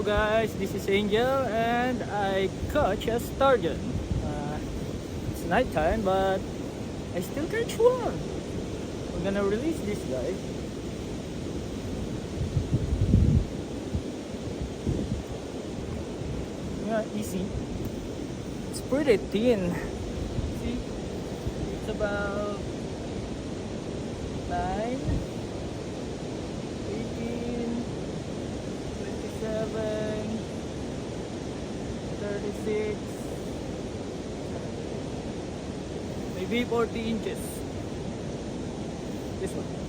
guys, this is Angel and I catch a sturgeon. It's nighttime but I still catch one. We're gonna release this guy. Yeah, easy. It's pretty thin. See, it's about 9, 18, 27, 36, maybe 40 inches. This one.